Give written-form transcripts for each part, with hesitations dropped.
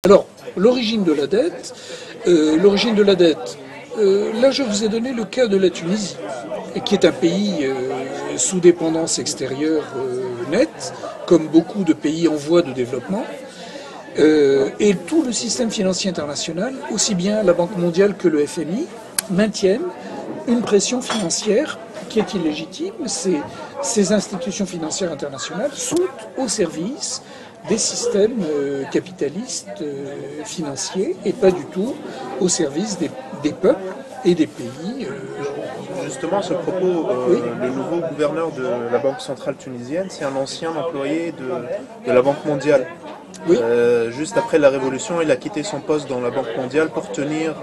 Alors, l'origine de la dette, là je vous ai donné le cas de la Tunisie, qui est un pays sous dépendance extérieure nette, comme beaucoup de pays en voie de développement, et tout le système financier international, aussi bien la Banque mondiale que le FMI, maintiennent une pression financière qui est illégitime. Ces institutions financières internationales sont au service des systèmes capitalistes financiers et pas du tout au service des peuples et des pays. Justement, à ce propos, Oui. le nouveau gouverneur de la Banque centrale tunisienne, c'est un ancien employé de la Banque mondiale. Oui. Juste après la Révolution, il a quitté son poste dans la Banque mondiale pour tenir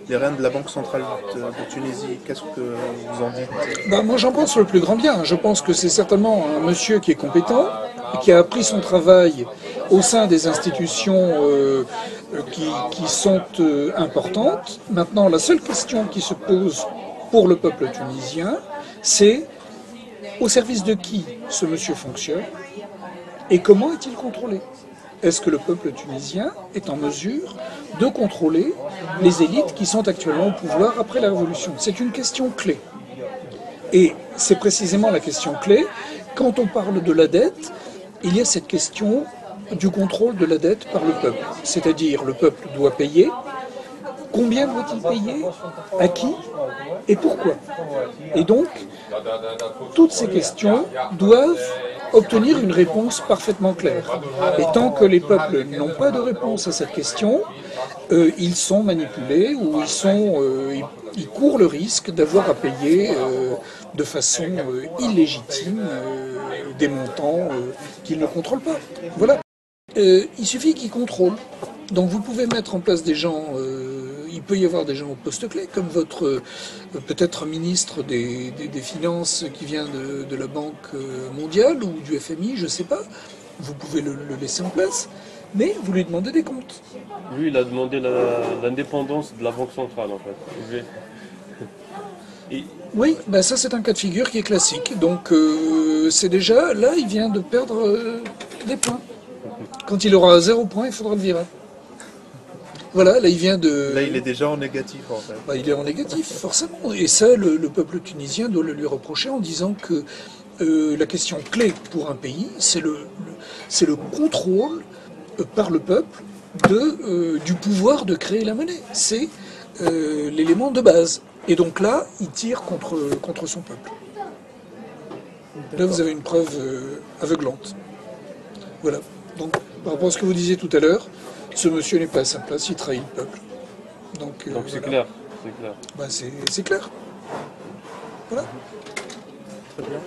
les rênes de la Banque centrale de Tunisie. Qu'est-ce que vous en dites? Moi j'en pense le plus grand bien. Je pense que c'est certainement un monsieur qui est compétent, qui a appris son travail au sein des institutions qui sont importantes. Maintenant, la seule question qui se pose pour le peuple tunisien, c'est au service de qui ce monsieur fonctionne et comment est-il contrôlé? Est-ce que le peuple tunisien est en mesure de contrôler les élites qui sont actuellement au pouvoir après la Révolution? C'est une question clé. Et c'est précisément la question clé. Quand on parle de la dette, il y a cette question du contrôle de la dette par le peuple. C'est-à-dire, le peuple doit payer. Combien doit-il payer? À qui? Et pourquoi? Et donc, toutes ces questions doivent obtenir une réponse parfaitement claire. Et tant que les peuples n'ont pas de réponse à cette question, ils sont manipulés ou ils courent le risque d'avoir à payer de façon illégitime des montants qu'ils ne contrôlent pas. Voilà. Il suffit qu'ils contrôlent. Donc vous pouvez mettre en place des gens, il peut y avoir des gens au poste clé, comme votre peut-être ministre des Finances qui vient de la Banque mondiale ou du FMI, je ne sais pas. Vous pouvez le laisser en place, mais vous lui demandez des comptes. Lui, il a demandé l'indépendance de la Banque centrale, en fait. Oui, ça c'est un cas de figure qui est classique. Donc c'est déjà, là il vient de perdre des points. Quand il aura 0 point, il faudra le virer. Voilà, là il vient de... Là, il est déjà en négatif, en fait. Il est en négatif, forcément. Et ça, le peuple tunisien doit le lui reprocher en disant que la question clé pour un pays, c'est le contrôle par le peuple du pouvoir de créer la monnaie. C'est l'élément de base. Et donc là, il tire contre son peuple. Là, vous avez une preuve aveuglante. Voilà. Donc, par rapport à ce que vous disiez tout à l'heure, ce monsieur n'est pas à sa place, il trahit le peuple. Donc c'est voilà. clair, c'est clair. C'est clair. Voilà. Très bien.